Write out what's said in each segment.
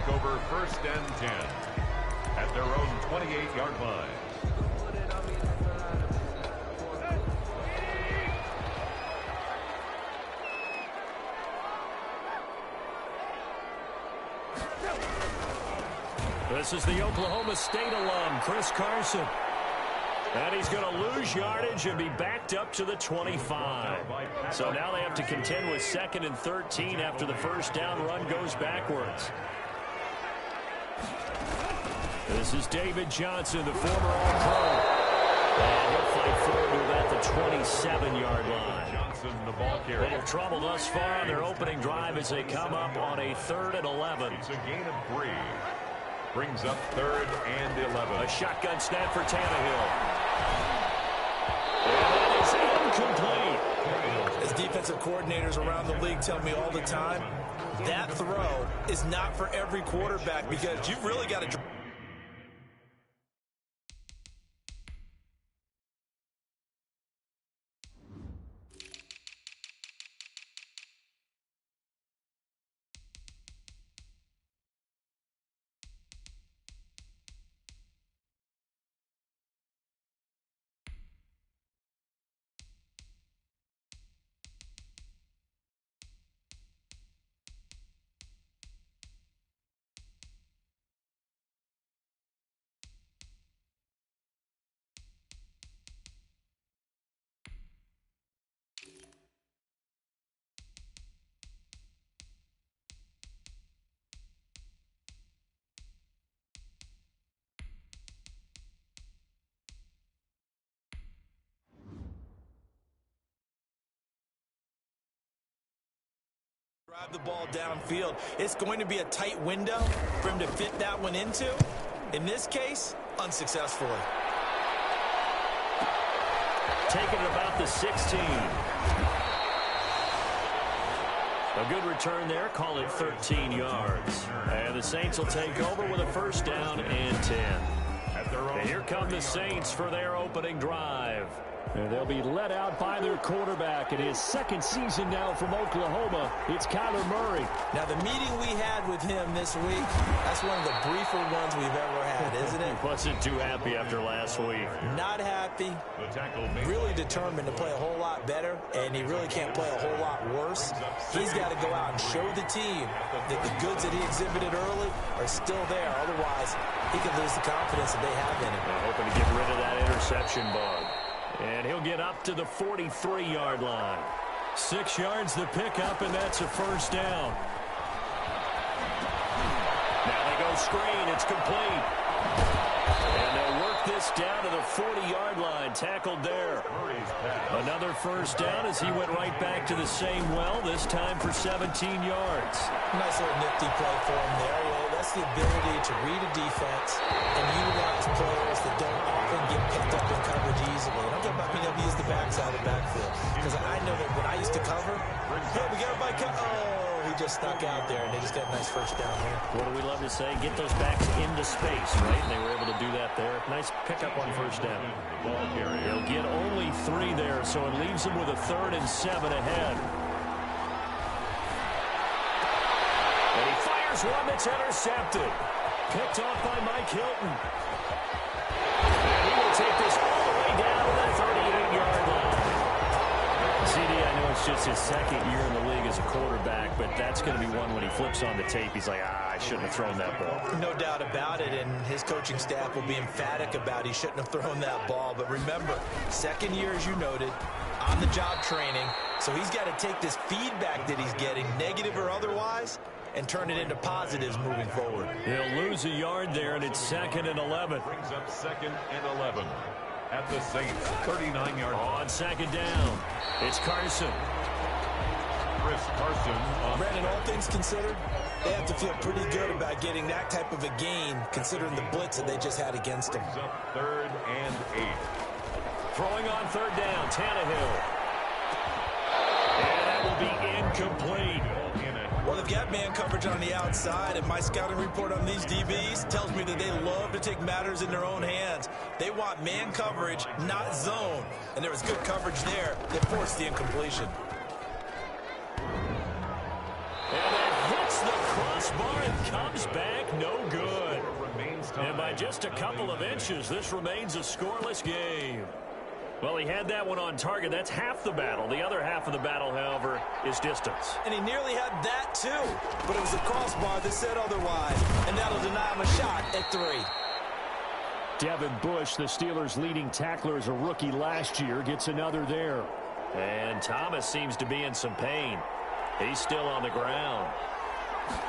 take over 1st and 10 at their own 28-yard line. This is the Oklahoma State alum, Chris Carson. And he's going to lose yardage and be backed up to the 25. So now they have to contend with 2nd and 13 after the first down run goes backwards. This is David Johnson, the former All-Pro. And he'll fight forward to about the 27-yard line. Johnson, the ball carrier. Little trouble thus far on their opening drive as they come up on a 3rd and 11. It's a gain of 3. Brings up 3rd and 11. A shotgun snap for Tannehill. And that is incomplete. As defensive coordinators around the league tell me all the time, that throw is not for every quarterback because you've really got to... Drive the ball downfield. It's going to be a tight window for him to fit that one into. In this case, unsuccessfully. Taking it about the 16. A good return there. Call it 13 yards. And the Saints will take over with a 1st down and 10. And here come the Saints for their opening drive. And they'll be led out by their quarterback in his 2nd season now from Oklahoma. It's Kyler Murray. Now, the meeting we had with him this week, that's one of the briefer ones we've ever had, isn't it? Wasn't too happy after last week. Not happy. Really determined to play a whole lot better, and he really can't play a whole lot worse. He's got to go out and show the team that the goods that he exhibited early are still there. Otherwise, he could lose the confidence that they have in him. They're hoping to get rid of that interception bug. And he'll get up to the 43-yard line. 6 yards the pickup, and that's a 1st down. Now they go screen. It's complete. And they'll work this down to the 40-yard line. Tackled there. Another 1st down as he went right back to the same well, this time for 17 yards. Nice little nifty play for him there. Well, that's the ability to read a defense and utilize players that don't often get picked up in coverage easily. And I'm talking about being able to use the backside of the backfield. Because I know that when I used to cover, hey, we got a bike. Oh, he just snuck out there, and they just got a nice 1st down here. What do we love to say? Get those backs into space, right? And they were able to do that there. Nice pickup on 1st down. They'll get only 3 there, so it leaves them with a 3rd and 7 ahead. And he fires one that's intercepted. Picked off by Mike Hilton. And he will take this all the way down to the 38-yard line. CD, I know it's just his 2nd year in the league as a quarterback, but that's going to be one when he flips on the tape. He's like, I shouldn't have thrown that ball. No doubt about it, and his coaching staff will be emphatic about he shouldn't have thrown that ball. But remember, 2nd year, as you noted, on-the-job training. So he's got to take this feedback that he's getting, negative or otherwise, and turn it into positives moving forward. He'll lose a yard there, and it's 2nd and 11. Brings up 2nd and 11 at the Saints 39-yard line. On 2nd down, it's Carson. Chris Carson. Brandon, all things considered, they have to feel pretty good about getting that type of a gain, considering the blitz that they just had against him. Brings up 3rd and 8. Throwing on 3rd down, Tannehill. And that will be incomplete. Well, they've got man coverage on the outside, and my scouting report on these DBs tells me that they love to take matters in their own hands. They want man coverage, not zone. And there was good coverage there that forced the incompletion. And that hits the crossbar and comes back no good. And by just a couple of inches, this remains a scoreless game. Well, he had that one on target. That's half the battle. The other half of the battle, however, is distance. And he nearly had that, too. But it was a crossbar that said otherwise. And that'll deny him a shot at 3. Devin Bush, the Steelers' leading tackler as a rookie last year, gets another there. And Thomas seems to be in some pain. He's still on the ground.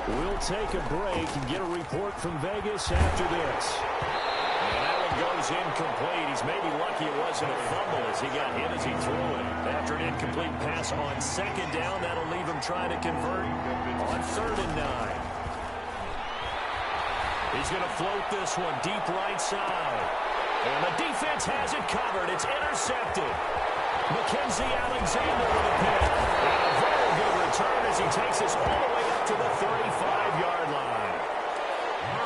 We'll take a break and get a report from Vegas after this. And that one goes incomplete. He's maybe lucky it wasn't a fumble as he got hit as he threw it. After an incomplete pass on second down, that'll leave him trying to convert on 3rd and 9. He's going to float this one deep right side. And the defense has it covered. It's intercepted. Mackenzie Alexander with a pick. And a very good return as he takes us all the way up to the 35-yard line.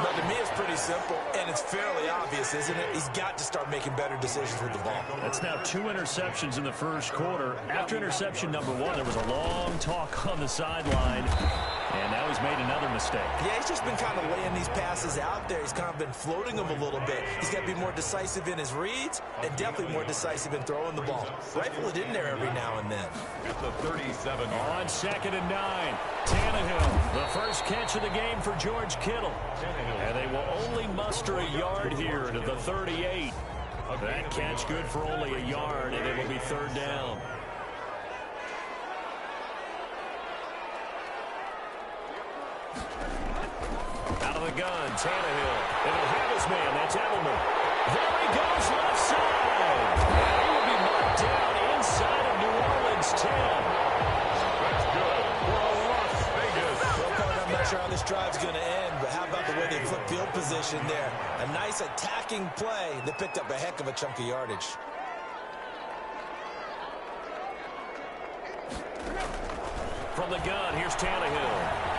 But to me, it's pretty simple, and it's fairly obvious, isn't it? He's got to start making better decisions with the ball. That's now 2 interceptions in the first quarter. After interception number 1, there was a long talk on the sideline. And now he's made another mistake. Yeah, he's just been kind of laying these passes out there. He's kind of been floating them a little bit. He's got to be more decisive in his reads and definitely more decisive in throwing the ball. Rifle it in there every now and then. At the 37. On 2nd and 9, Tannehill, the first catch of the game for George Kittle. And they will only muster a yard here to the 38. That catch good for only a yard, and it'll be 3rd down. Out of the gun, Tannehill. And he'll have his man. That's Edelman. There he goes, left side. And he will be marked down inside of New Orleans 10. That's good for Las Vegas. Well, Coach, I'm not sure how this drive's going to end, but how about the way they flip field position there? A nice attacking play that picked up a heck of a chunk of yardage. From the gun, here's Tannehill.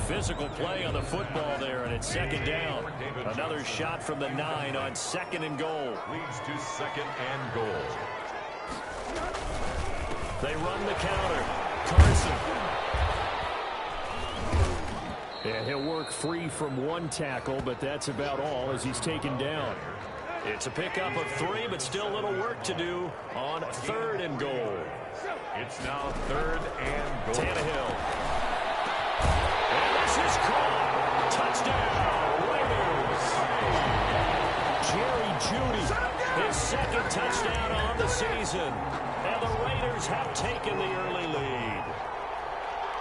Physical play on the football there, and it's 2nd down. Another shot from the 9 on 2nd and goal. Leads to 2nd and goal. They run the counter. Carson. And he'll work free from 1 tackle, but that's about all as he's taken down. It's a pickup of 3, but still a little work to do on 3rd and goal. It's now 3rd and goal. Tannehill. This is caught. Touchdown, Raiders. Jerry Jeudy, his 2nd touchdown on the season. And the Raiders have taken the early lead.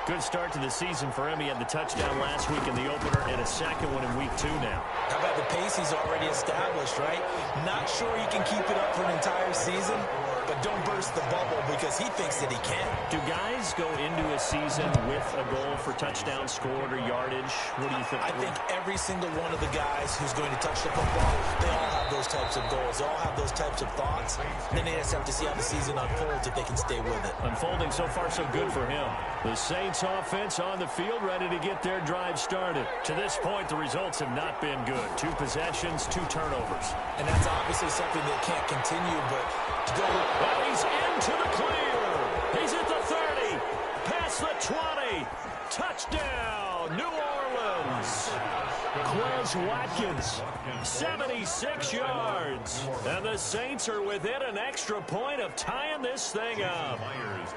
Good start to the season for him. He had the touchdown last week in the opener and a 2nd one in week 2 now. How about the pace he's already established, right? Not sure he can keep it up for an entire season, but don't burst the bubble because he thinks that he can. Do guys go into a season with a goal for touchdown scored or yardage? What do you think? I think every single one of the guys who's going to touch the football, they all have those types of goals. They all have those types of thoughts. And then they just have to see how the season unfolds if they can stay with it. Unfolding so far so good for him. The Saints offense on the field ready to get their drive started. To this point, the results have not been good. 2 possessions, 2 turnovers. And that's obviously something that can't continue, but to go... Well, he's into the clear. He's at the 30. Past the 20. Touchdown, New Orleans. Quez Watkins, 76 yards. And the Saints are within an extra point of tying this thing up.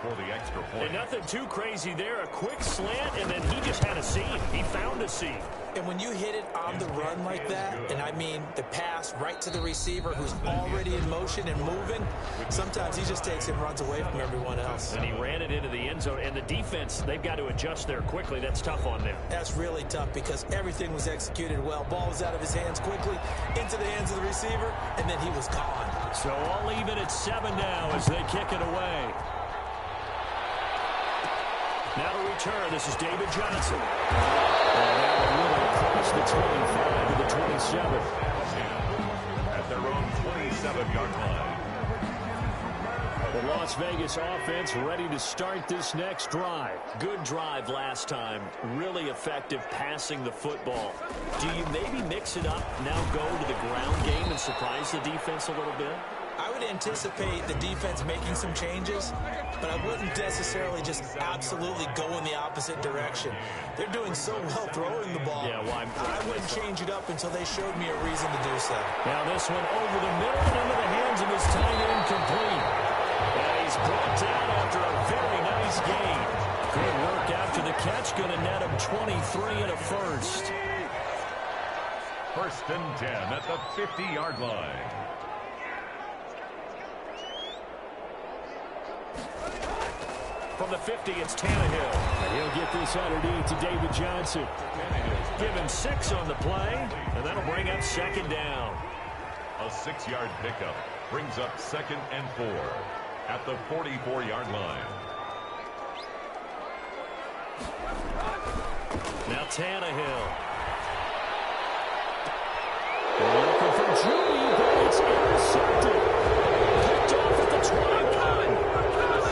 For the extra point. And nothing too crazy there. A quick slant, and then he just had a seam. He found a seam. And when you hit it on the run like that, and I mean the pass right to the receiver who's already in motion and moving, sometimes he just takes and runs away from everyone else. And he ran it into the end zone. And the defense, they've got to adjust there quickly. That's tough on them. That's really tough because everything was executed well. Ball was out of his hands quickly, into the hands of the receiver, and then he was gone. So all even at 7 now as they kick it away. Now to return, this is David Johnson. And now a little across the 25 to the 27. At their own 27-yard line. The Las Vegas offense ready to start this next drive. Good drive last time. Really effective passing the football. Do you maybe mix it up, now go to the ground game and surprise the defense a little bit? I would anticipate the defense making some changes, but I wouldn't necessarily just absolutely go in the opposite direction. They're doing so well throwing the ball. Yeah, why? I wouldn't change it up until they showed me a reason to do so. Now this one over the middle and into the hands of his tight end, complete. And he's brought down after a very nice gain. Good work after the catch, going to net him 23 and a first. 1st and 10 at the 50-yard line. From the 50, it's Tannehill. And he'll get this underneath to David Johnson. Give him 6 on the play, and that'll bring up 2nd down. A 6-yard pickup brings up 2nd and 4 at the 44-yard line. Now Tannehill. Looking for Judy, but it's intercepted. Picked off at the 21.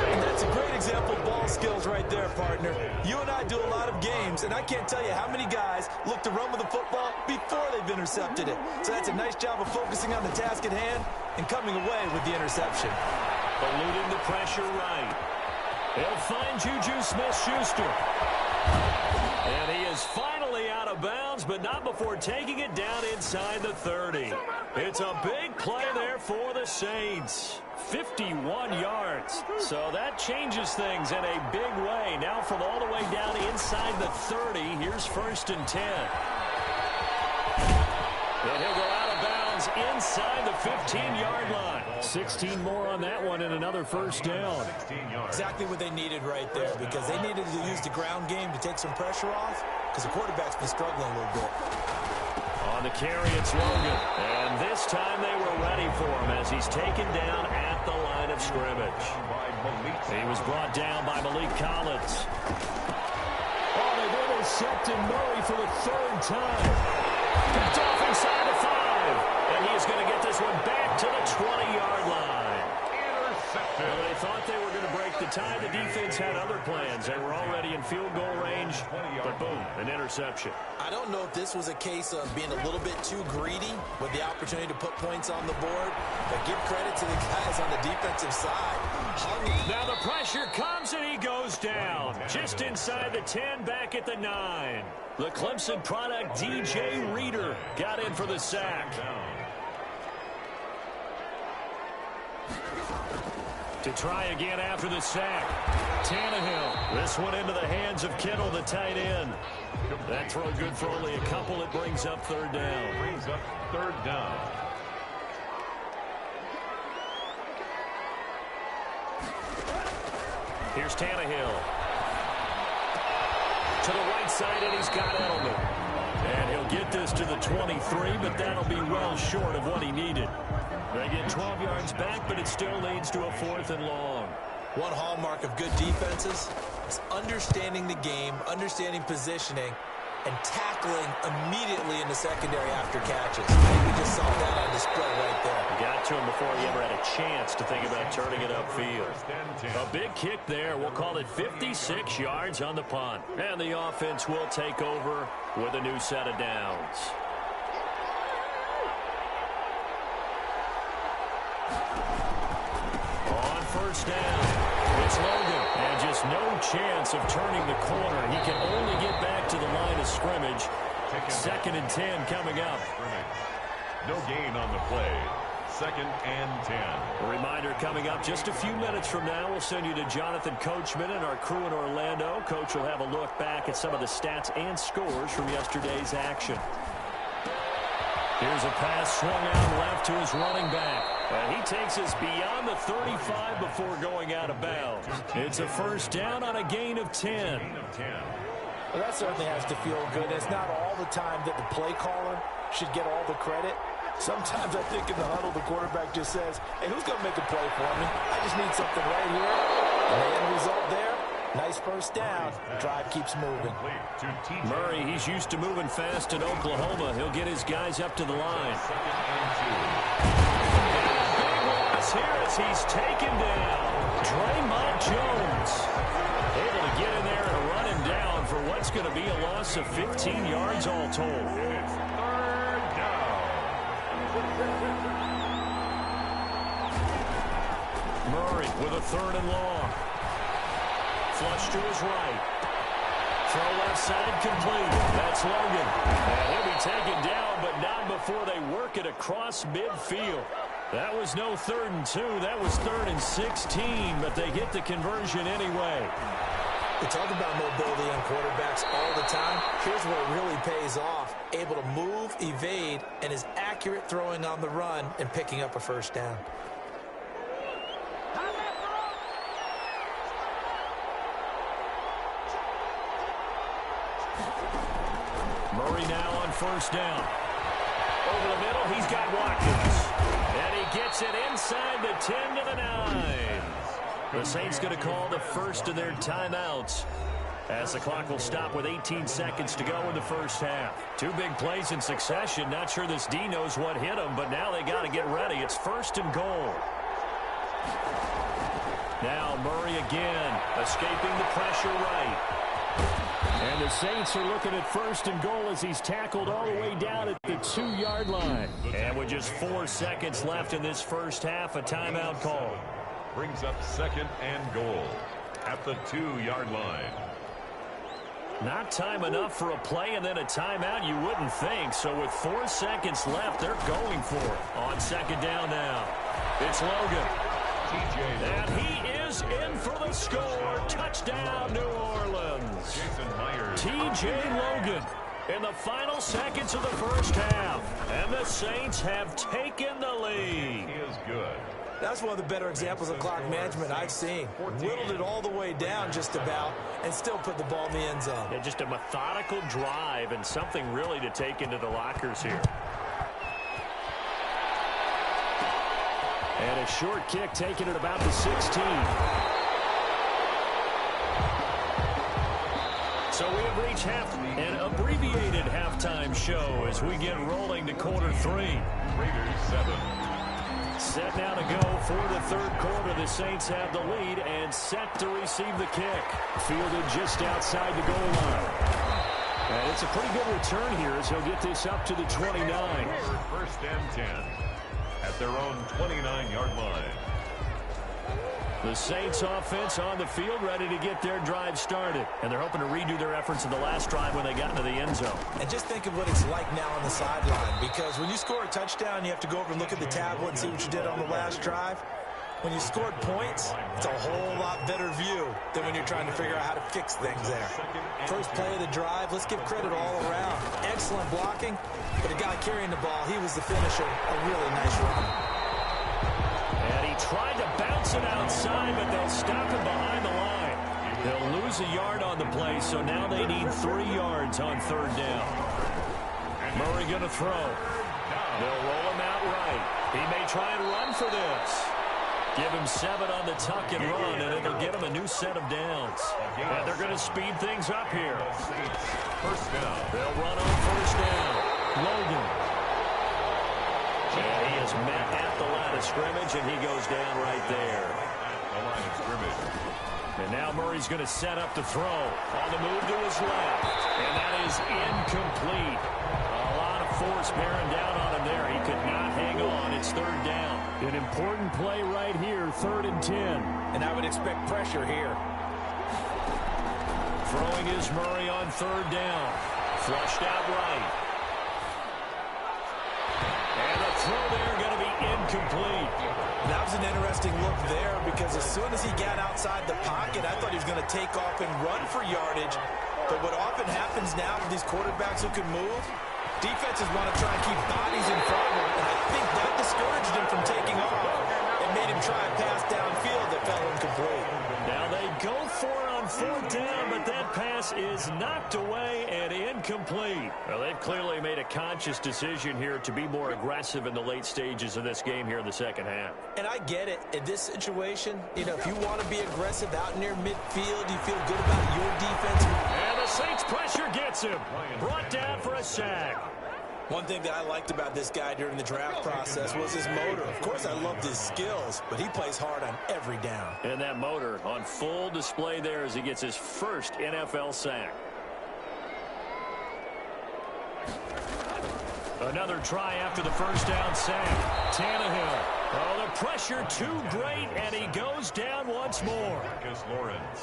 And that's a great example of ball skills right there, partner. You and I do a lot of games, and I can't tell you how many guys look to run with the football before they've intercepted it. So that's a nice job of focusing on the task at hand and coming away with the interception. Eluding the pressure right. He'll find Juju Smith-Schuster. And he is finally out of bounds, but not before taking it down inside the 30. It's a big play there for the Saints. 51 yards. So that changes things in a big way. Now from all the way down inside the 30, here's 1st and 10. And he'll go out of bounds inside the 15-yard line. 16 more on that one and another 1st down. Exactly what they needed right there, because they needed to use the ground game to take some pressure off, because the quarterback's been struggling a little bit. On the carry, it's Logan. And this time they were ready for him as he's taken down at the line of scrimmage. He was brought down by Malik Collins. Oh, they've intercepted Murray for the 3rd time. Picked off inside the 5. And he is going to get this one back to the 20-yard line. Well, they thought they were going to break the tie. The defense had other plans. They were already in field goal range, but boom, an interception. I don't know if this was a case of being a little bit too greedy with the opportunity to put points on the board, but give credit to the guys on the defensive side. Now the pressure comes and he goes down. Just inside the 10, back at the 9. The Clemson product, DJ Reader, got in for the sack. To try again after the sack. Tannehill. This one into the hands of Kittle, the tight end. That throw good for only a couple. It brings up 3rd down. Brings up 3rd down. Here's Tannehill. To the right side, and he's got Edelman. And he'll get this to the 23, but that'll be well short of what he needed. They get 12 yards back, but it still leads to a 4th and long. One hallmark of good defenses is understanding the game, understanding positioning, and tackling immediately in the secondary after catches. I think we just saw that on display right there. Got to him before he ever had a chance to think about turning it upfield. A big kick there. We'll call it 56 yards on the punt. And the offense will take over with a new set of downs. On 1st down, it's Logan. And just no chance of turning the corner. He can only get back to the line of scrimmage. 2nd and 10 coming up. No gain on the play. 2nd and 10. A reminder coming up just a few minutes from now. We'll send you to Jonathan Coachman and our crew in Orlando. Coach will have a look back at some of the stats and scores from yesterday's action. Here's a pass swung out left to his running back. And he takes us beyond the 35 before going out of bounds. It's a 1st down on a gain of 10. Well, that certainly has to feel good. It's not all the time that the play caller should get all the credit. Sometimes I think in the huddle, the quarterback just says, hey, who's going to make a play for me? I just need something right here. And the end result there, nice 1st down. The drive keeps moving. Murray, he's used to moving fast in Oklahoma. He'll get his guys up to the line. Big loss here as he's taken down. Draymond Jones able to get in there and run him down for what's going to be a loss of 15 yards all told. Murray with a 3rd and long. Flush to his right. Throw left side complete. That's Logan. And he'll be taken down, but not before they work it across midfield. That was no 3rd and 2. That was 3rd and 16, but they get the conversion anyway. We talk about mobility in quarterbacks all the time. Here's where it really pays off. Able to move, evade, and is accurate throwing on the run and picking up a 1st down. Murray now on 1st down. Over the middle, he's got Watkins. And he gets it inside the 10 to the 9. The Saints going to call the first of their timeouts, as the clock will stop with 18 seconds to go in the 1st half. 2 big plays in succession. Not sure this D knows what hit him, but now they got to get ready. It's 1st and goal. Now Murray again, escaping the pressure right. And the Saints are looking at 1st and goal as he's tackled all the way down at the 2-yard line. And with just 4 seconds left in this 1st half, a timeout call. Brings up 2nd and goal at the 2-yard line. Not time enough for a play and then a timeout, you wouldn't think. So with 4 seconds left, they're going for it. On 2nd down now, it's Logan. And he is in for the score. Touchdown, New Orleans. T.J. Logan in the final seconds of the 1st half. And the Saints have taken the lead. He is good. That's one of the better examples of clock management I've seen. Whittled it all the way down just about and still put the ball in the end zone. Yeah, just a methodical drive and something really to take into the lockers here. And a short kick taken at about the 16. So we have reached an abbreviated halftime show as we get rolling to quarter 3. Raiders 7. Set now to go for the 3rd quarter. The Saints have the lead and set to receive the kick. Fielded just outside the goal line. And it's a pretty good return here as he'll get this up to the 29. 1st and 10 at their own 29-yard line. The Saints offense on the field ready to get their drive started. And they're hoping to redo their efforts in the last drive when they got into the end zone. And just think of what it's like now on the sideline. Because when you score a touchdown, you have to go over and look at the tablet and see what you did on the last drive. When you scored points, it's a whole lot better view than when you're trying to figure out how to fix things there. First play of the drive, let's give credit all around. Excellent blocking, but the guy carrying the ball, he was the finisher. A really nice run. And he tried to bounce it outside, but they'll stop him behind the line. They'll lose a yard on the play, so now they need 3 yards on 3rd down. Murray going to throw. They'll roll him out right. He may try and run for this. Give him 7 on the tuck and run, and it'll get him a new set of downs. And they're going to speed things up here. 1st down. They'll run on 1st down. Logan. And he is met at the line of scrimmage, and he goes down right there. The line of scrimmage. And now Murray's going to set up to throw. On the move to his left. And that is incomplete. A lot of force bearing down on him there. He could not hang on. It's 3rd down. An important play right here, 3rd and 10. And I would expect pressure here. Throwing is Murray on 3rd down. Flushed out right. And the throw there going to be incomplete. That was an interesting look there because as soon as he got outside the pocket, I thought he was going to take off and run for yardage. But what often happens now with these quarterbacks who can move, defenses want to try and keep bodies in front of him, and I think that discouraged him from taking off. It made him try a pass downfield that fell incomplete. Now they go for it on 4th down, but that pass is knocked away and incomplete. Well, they've clearly made a conscious decision here to be more aggressive in the late stages of this game here in the 2nd half. And I get it. In this situation, you know, if you want to be aggressive out near midfield, you feel good about your defense. And the Saints pressure gets him. Brought down for a sack. One thing that I liked about this guy during the draft process was his motor. Of course, I loved his skills, but he plays hard on every down. And that motor on full display there as he gets his first NFL sack. Another try after the 1st down sack. Tannehill Oh, the pressure too great, and he goes down once more.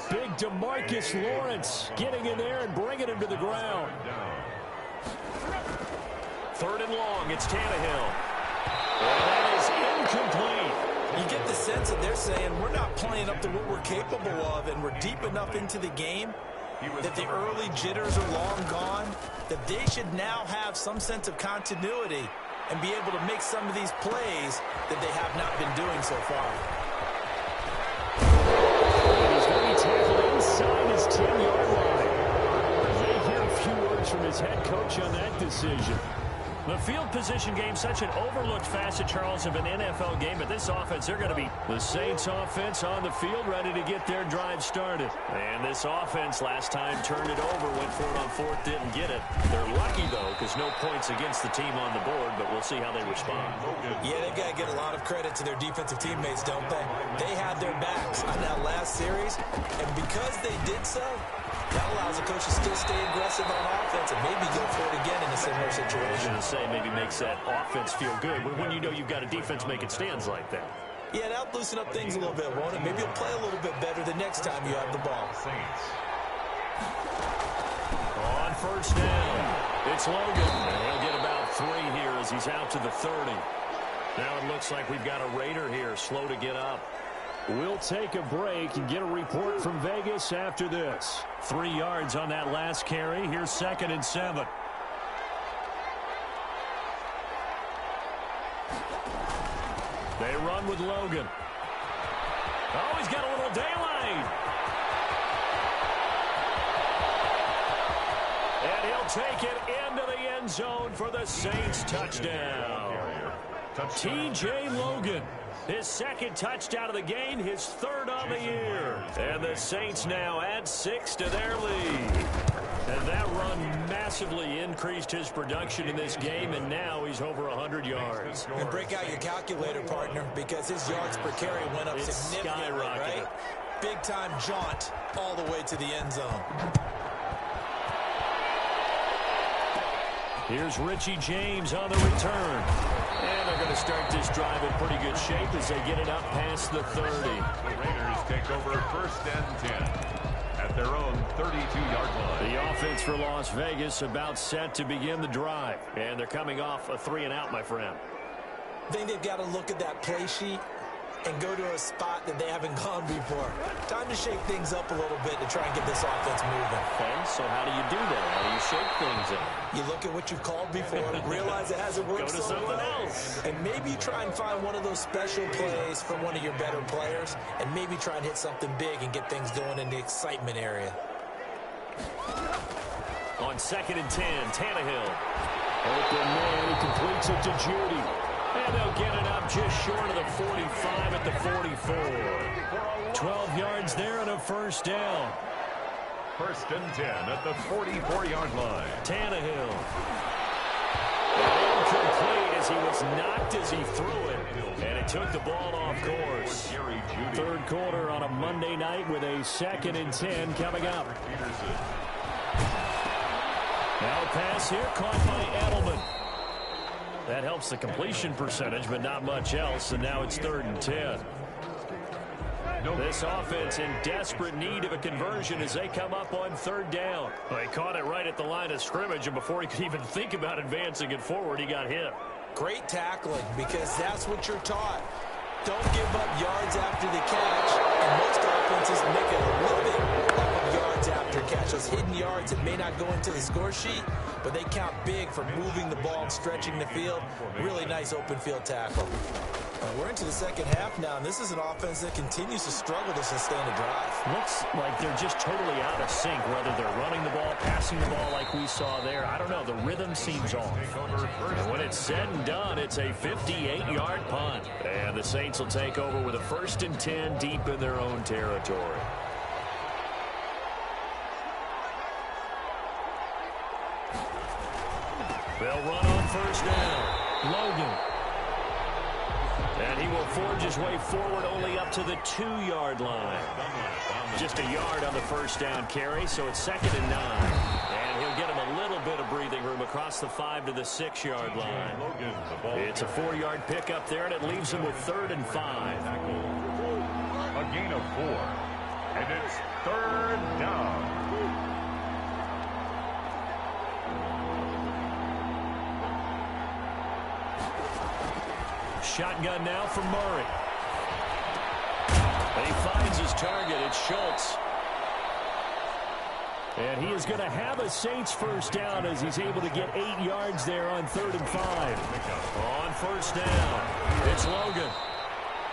Big DeMarcus Lawrence getting in there and bringing him to the ground. Third and long, it's Tannehill. And that is incomplete. You get the sense that they're saying we're not playing up to what we're capable of, and we're deep enough into the game that the early jitters are long gone, that they should now have some sense of continuity and be able to make some of these plays that they have not been doing so far. He's going to be tackled inside his 10-yard line. They hear a few words from his head coach on that decision. The field position game, such an overlooked facet, Charles, of an NFL game. But this offense, they're going to be the Saints offense on the field, ready to get their drive started. And this offense last time turned it over, went for it on fourth, didn't get it. They're lucky, though, because no points against the team on the board, but we'll see how they respond. Yeah, they've got to get a lot of credit to their defensive teammates, don't they? They had their backs on that last series, and because they did so, that allows the coach to still stay aggressive on offense and maybe go for it again in a similar situation. I was going to say, maybe makes that offense feel good when you know you've got a defense making stands like that. Yeah, that'll loosen up things a little bit, won't it? Maybe you'll play a little bit better the next time you have the ball. On first down, it's Logan. And he'll get about 3 here as he's out to the 30. Now it looks like we've got a Raider here, slow to get up. We'll take a break and get a report from Vegas after this. 3 yards on that last carry. Here's 2nd and 7. They run with Logan. Oh, he's got a little daylight. And he'll take it into the end zone for the Saints touchdown. T.J. Logan. His 2nd touchdown of the game, his 3rd on the year. And the Saints now add 6 to their lead. And that run massively increased his production in this game, and now he's over 100 yards. And break out your calculator, partner, because his yards per carry went up significantly, right? Big-time jaunt all the way to the end zone. Here's Richie James on the return. And they're going to start this drive in pretty good shape as they get it up past the 30. The Raiders take over 1st and 10 at their own 32-yard line. The offense for Las Vegas about set to begin the drive. And they're coming off a 3-and-out, my friend. I think they've got to look at that play sheet and go to a spot that they haven't gone before. Time to shake things up a little bit to try and get this offense moving. Okay, so how do you do that? How do you shake things up? You look at what you've called before, realize it hasn't worked Go to so something well, else. and maybe try and find one of those special plays from one of your better players, and maybe try and hit something big and get things going in the excitement area. On 2nd and 10, Tannehill. Open man, he completes it to Judy. And they'll get it up just short of the 45 at the 44. 12 yards there and a 1st down. 1st and 10 at the 44-yard line. Tannehill. Incomplete as he was knocked as he threw it. And it took the ball off course. 3rd quarter on a Monday night with a 2nd and 10 coming up. Now a pass here caught by Edelman. That helps the completion percentage, but not much else. And now it's 3rd and 10. This offense in desperate need of a conversion as they come up on 3rd down. They caught it right at the line of scrimmage, and before he could even think about advancing it forward, he got hit. Great tackling, because that's what you're taught. Don't give up yards after the catch, and most offenses make a living off of yards after catch. Those hidden yards that may not go into the score sheet, but they count big for moving the ball and stretching the field. Really nice open field tackle. We're into the 2nd half now, and this is an offense that continues to struggle to sustain a drive. Looks like they're just totally out of sync, whether they're running the ball, passing the ball like we saw there. I don't know. The rhythm seems off. And when it's said and done, it's a 58-yard punt. And the Saints will take over with a 1st and 10 deep in their own territory. They'll run on 1st down. Logan. And he will forge his way forward only up to the 2-yard line. Just a yard on the 1st down carry, so it's 2nd and 9. And he'll get him a little bit of breathing breathing room across the 5 to the 6-yard line. It's a 4-yard pickup there, and it leaves him with 3rd and 5. A gain of 4. And it's 3rd down. Shotgun now for Murray. And he finds his target. It's Schultz. And he is going to have a Saints first down as he's able to get 8 yards there on 3rd and 5. On first down, it's Logan.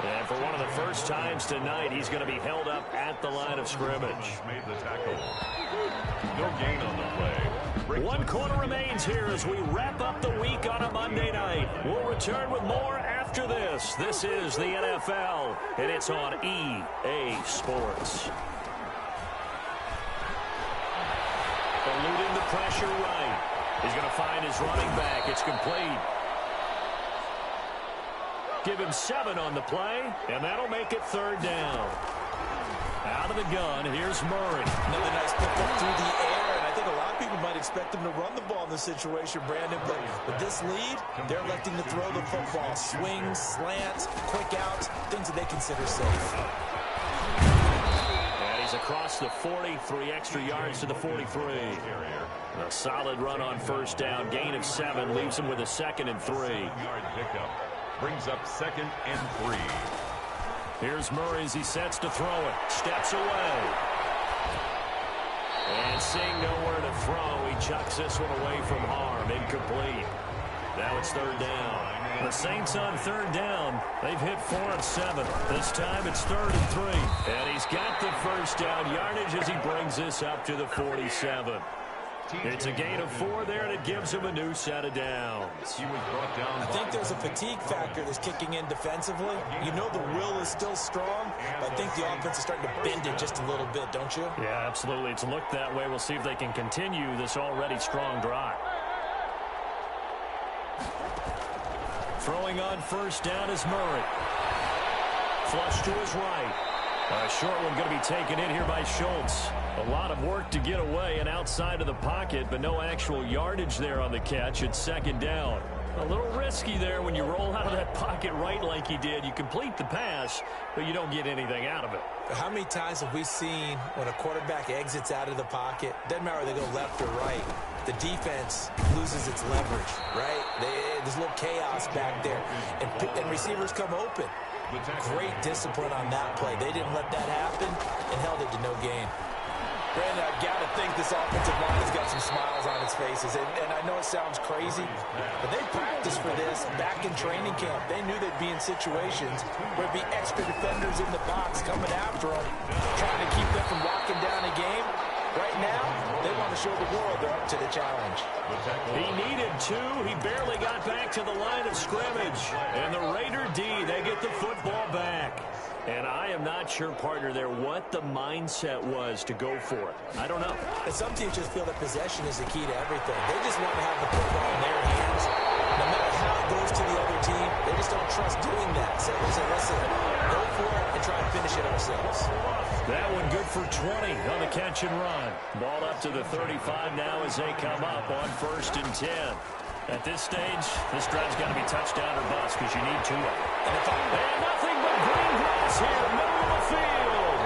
And for one of the first times tonight, he's going to be held up at the line of scrimmage. Made the tackle. No gain on the play. 1 quarter remains here as we wrap up the week on a Monday night. We'll return with more after this. This is the NFL, and it's on EA Sports. Eluding the pressure right. He's going to find his running back. It's complete. Give him 7 on the play, and that'll make it 3rd down. Out of the gun, here's Murray. Another nice pickup through the air, and I think a lot of people might expect him to run the ball in this situation, Brandon, but with this lead, they're electing to throw the football. Swings, slants, quick outs, things that they consider safe. And he's across the 40, 3 extra yards to the 43. A solid run on first down, gain of 7, leaves him with a 2nd and 3. 7-yard pickup. Brings up 2nd and 3. Here's Murray as he sets to throw it. Steps away. And seeing nowhere to throw, he chucks this one away from harm. Incomplete. Now it's 3rd down. The Saints on 3rd down. They've hit 4 of 7. This time it's 3rd and 3. And he's got the first down yardage as he brings this up to the 47. It's a gain of 4 there, and it gives him a new set of downs. He was brought down. I think there's a fatigue factor that's kicking in defensively. You know the will is still strong, but I think the offense is starting to bend it just a little bit, don't you? Yeah, absolutely. It's looked that way. We'll see if they can continue this already strong drive. Throwing on first down is Murray. Flush to his right. A short one going to be taken in here by Schultz. A lot of work to get away and outside of the pocket, but no actual yardage there on the catch. It's 2nd down. A little risky there when you roll out of that pocket right like he did. You complete the pass, but you don't get anything out of it. How many times have we seen when a quarterback exits out of the pocket, doesn't matter whether they go left or right, the defense loses its leverage, right? There's a little chaos back there, and receivers come open. Great discipline on that play. They didn't let that happen and held it to no gain. Brandon, I've got to think this offensive line has got some smiles on its faces. And I know it sounds crazy, but they practiced for this back in training camp. They knew they'd be in situations where there'd be extra defenders in the box coming after them, trying to keep them from locking down a game. Right now, they want to show the world they're up to the challenge. He needed 2. He barely got back to the line of scrimmage. And the Raider D, they get the football back. And I am not sure, partner, there what the mindset was to go for it. I don't know. And some teams just feel that possession is the key to everything. They just want to have the football in their hands. No matter how it goes to the other team, they just don't trust doing that. So they say, listen, go for it and try and finish it ourselves. That one good for 20 on the catch and run. Ball up to the 35 now as they come up on 1st and 10. At this stage, this drive's got to be touchdown or bust because you need 2 of them. And nothing but green grass here, middle of the field.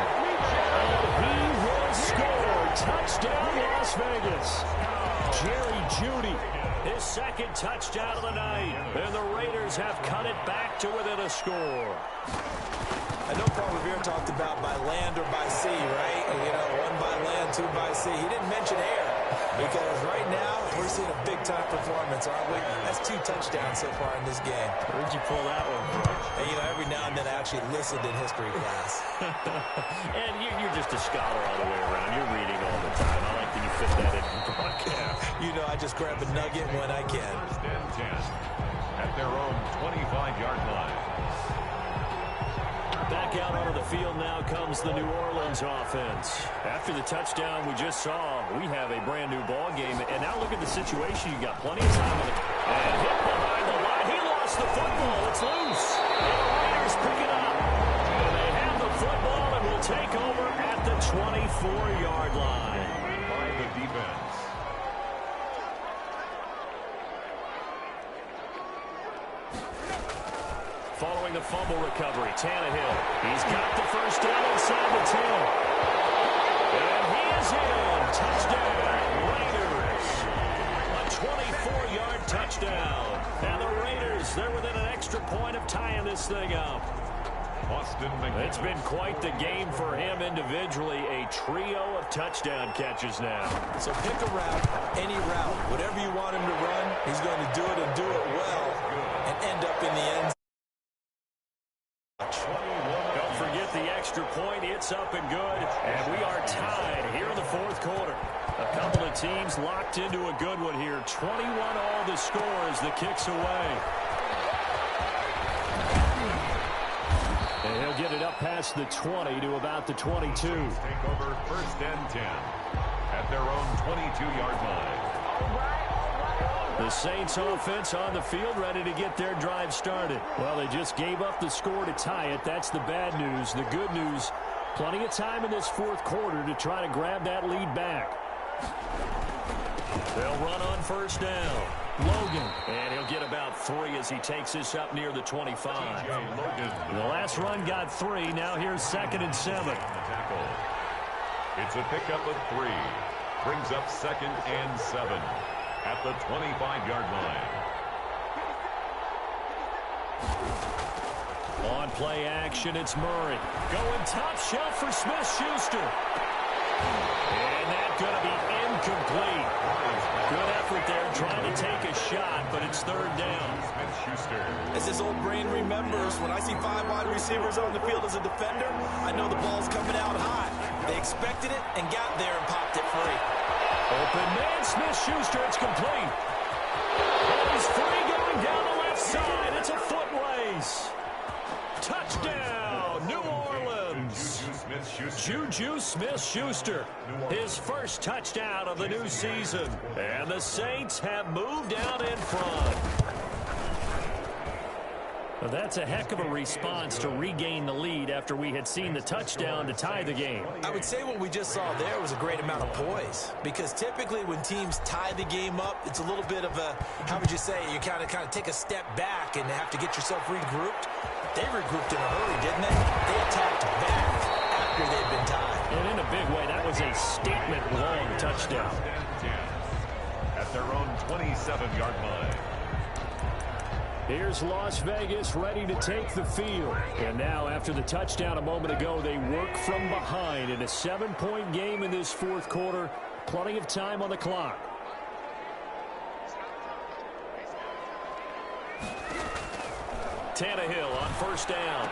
And he will score. Touchdown, Las Vegas. Jerry Jeudy, his 2nd touchdown of the night. And the Raiders have cut it back to within a score. I know Paul Revere talked about by land or by sea, right? You know, 1 by land, 2 by sea. He didn't mention air because right now we're seeing a big-time performance, aren't we? That's 2 touchdowns so far in this game. Where'd you pull that one from? And, you know, every now and then I actually listened in history class. And you're just a scholar all the way around. You're reading all the time. I like that you fit that in the broadcast. You know, I just grab a nugget when I can. 10 at their own 25-yard line. Back out onto the field now comes the New Orleans offense. After the touchdown we just saw, we have a brand-new ball game. And now look at the situation. You got plenty of time on it. And hit behind the line. He lost the football. It's loose. And the Raiders pick it up. And they have the football and will take over at the 24-yard line. By the defense. following the fumble recovery. Tannehill, he's got the first down inside the 10. And he is in. Touchdown, Raiders. A 24-yard touchdown. And the Raiders, they're within an extra point of tying this thing up. It's been quite the game for him individually. A trio of touchdown catches now. So pick a route, any route. Whatever you want him to run, he's going to do it and do it well and end up in the end. Don't forget the extra point. It's up and good. And we are tied here in the fourth quarter. A couple of teams locked into a good one here. 21 all the score as the kick's away. And he'll get it up past the 20 to about the 22. Take over first and 10 at their own 22-yard line. The Saints offense on the field ready to get their drive started. Well, they just gave up the score to tie it. That's the bad news. The good news, plenty of time in this fourth quarter to try to grab that lead back. They'll run on first down. Logan, and he'll get about 3 as he takes this up near the 25. The last run got 3. Now here's 2nd and 7. It's a pickup of 3. Brings up 2nd and 7 at the 25-yard line. On play action, it's Murray. Going top shelf for Smith-Schuster. And that's going to be incomplete. Good effort there trying to take a shot, but it's 3rd down. As his old brain remembers, when I see 5 wide receivers on the field as a defender, I know the ball's coming out high. They expected it and got there and popped it free. Open man, Smith-Schuster, it's complete. He's free going down the left side. It's a foot race. Touchdown, New Orleans. Juju Smith-Schuster, his first touchdown of the new season. And the Saints have moved out in front. Well, that's a heck of a response to regain the lead after we had seen the touchdown to tie the game. I would say what we just saw there was a great amount of poise, because typically when teams tie the game up, it's a little bit of a, how would you say, you kind of take a step back and have to get yourself regrouped. They regrouped in a hurry, didn't they? They attacked back after they'd been tied. And in a big way, that was a statement-long touchdown. At their own 27-yard line. Here's Las Vegas ready to take the field. And now, after the touchdown a moment ago, they work from behind in a 7-point game in this fourth quarter. Plenty of time on the clock. Tannehill on first down.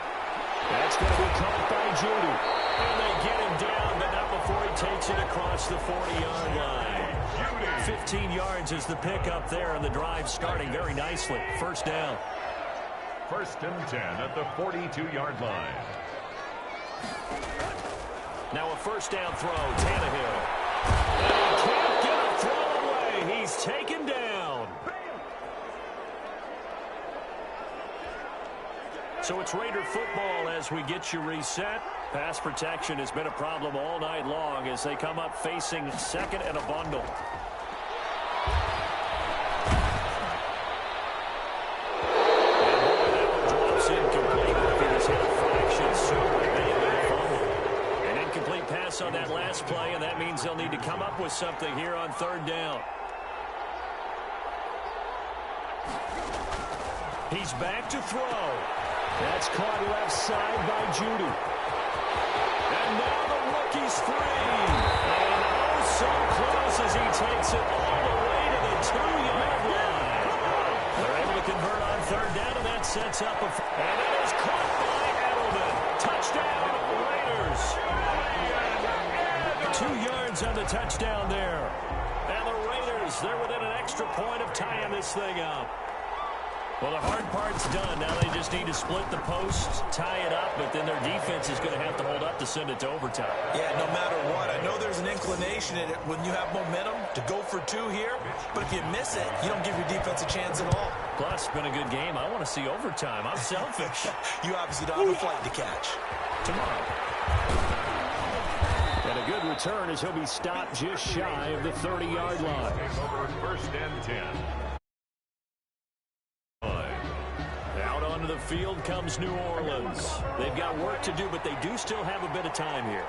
That's going to be caught by Judy. And they get him down, but not before he takes it across the 40-yard line. 15 yards is the pickup there, and the drive starting very nicely. First down. 1st and 10 at the 42-yard line. Now a first down throw, Tannehill. And he can't get a throw away. He's taken down. So it's Raider football as we get you reset. Pass protection has been a problem all night long as they come up facing 2nd and a bundle. And that one drops incomplete. If he was hit a fraction sooner, it may have been a fumble. An incomplete pass on that last play, and that means they'll need to come up with something here on 3rd down. He's back to throw. That's caught left side by Judy. And now the rookie's free. And oh, so close as he takes it all the way to the 2-yard line. They're able to convert on 3rd down, and that sets up a... And it is caught by Edelman. Touchdown, Raiders. 2 yards on the touchdown there. And the Raiders, they're within an extra point of tying this thing up. Well, the hard part's done. Now they just need to split the posts, tie it up, but then their defense is going to have to hold up to send it to overtime. Yeah, no matter what. I know there's an inclination in it when you have momentum to go for 2 here, but if you miss it, you don't give your defense a chance at all. Plus, it's been a good game. I want to see overtime. I'm selfish. You obviously don't have a flight to catch. Tomorrow. And a good return as he'll be stopped just shy of the 30-yard line. Over 1st and 10. onto the field comes New Orleans. They've got work to do, but they do still have a bit of time here.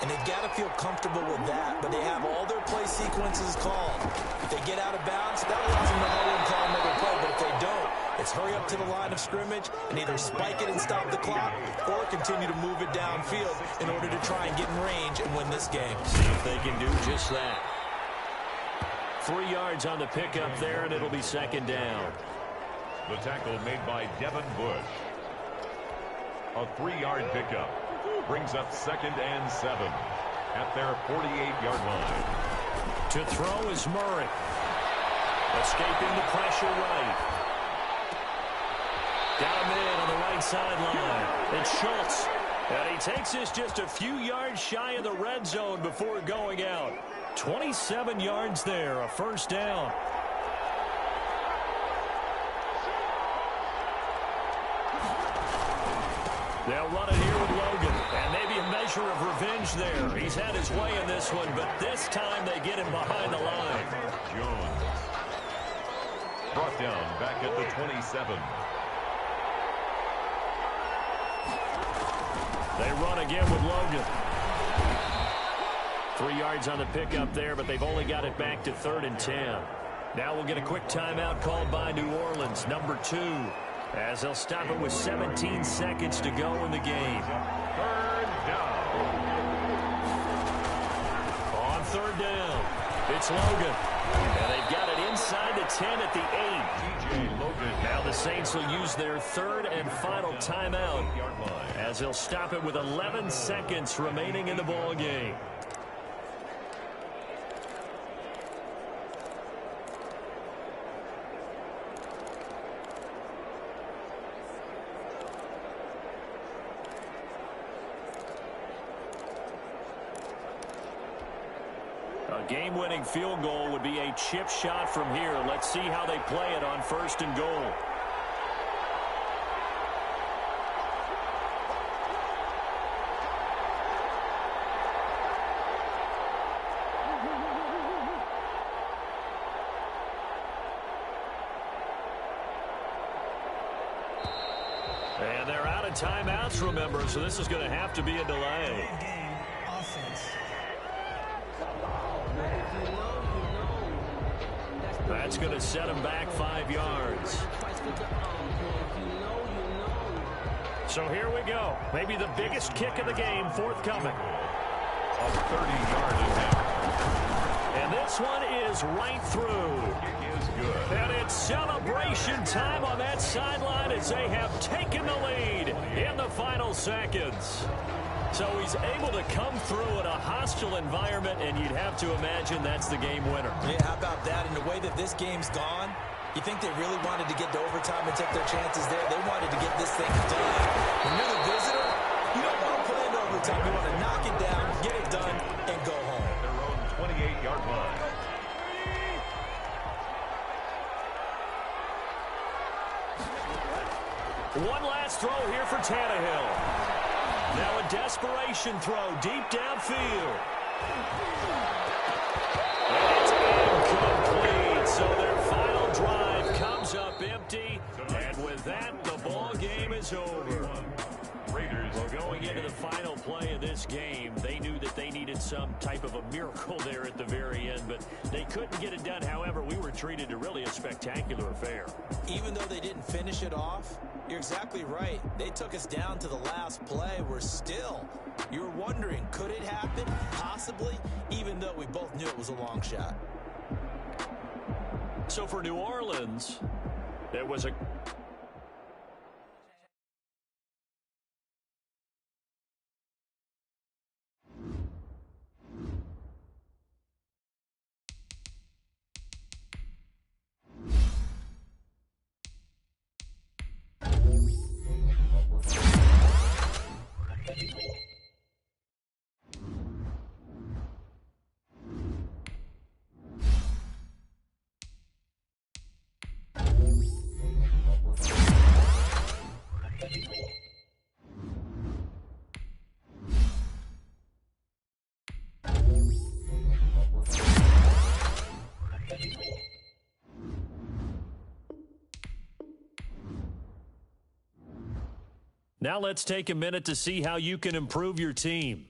And they've got to feel comfortable with that, but they have all their play sequences called. If they get out of bounds, that allows them to huddle and call another play, but if they don't, it's hurry up to the line of scrimmage and either spike it and stop the clock or continue to move it downfield in order to try and get in range and win this game. See if they can do just that. 3 yards on the pickup there, and it'll be second down. The tackle made by Devin Bush. A 3-yard pickup brings up 2nd and 7 at their 48-yard line. To throw is Murray. Escaping the pressure right. Got him in on the right sideline. It's Schultz. And he takes this just a few yards shy of the red zone before going out. 27 yards there, a first down. They'll run it here with Logan, and maybe a measure of revenge there. He's had his way in this one, but this time they get him behind the line. Jones brought down back at the 27. They run again with Logan. 3 yards on the pickup there, but they've only got it back to 3rd and 10. Now we'll get a quick timeout called by New Orleans, number 2. As they'll stop it with 17 seconds to go in the game. 3rd down. On 3rd down, it's Logan. And they've got it inside the 10 at the 8. TJ Logan. Now the Saints will use their 3rd and final timeout as they'll stop it with 11 seconds remaining in the ball game. A game-winning field goal would be a chip shot from here. Let's see how they play it on 1st and goal. And they're out of timeouts, remember, so this is going to have to be a delay. That's going to set him back 5 yards. So here we go. Maybe the biggest kick of the game forthcoming. A 30-yard attempt. And this one is right through. Kick is good. And it's celebration time on that sideline as they have taken the lead in the final seconds. So he's able to come through in a hostile environment, and you'd have to imagine that's the game winner. Yeah, how about that? In the way that this game's gone, you think they really wanted to get to overtime and take their chances there? They wanted to get this thing done. When you're the visitor, you don't want to play in overtime. You want to knock it down, get it done, and go home. Their own 28-yard line. One last throw here for Tannehill. Now a desperation throw deep downfield. And it's incomplete. So their final drive comes up empty. And with that, the ball game is over. Raiders. Well, going into the final play of this game, they knew that they needed some type of a miracle there at the very end, but they couldn't get it done. However, we were treated to really a spectacular affair. Even though they didn't finish it off, you're exactly right. They took us down to the last play. We're still, you're wondering, could it happen? Possibly, even though we both knew it was a long shot. So for New Orleans, there was a... Now let's take a minute to see how you can improve your team.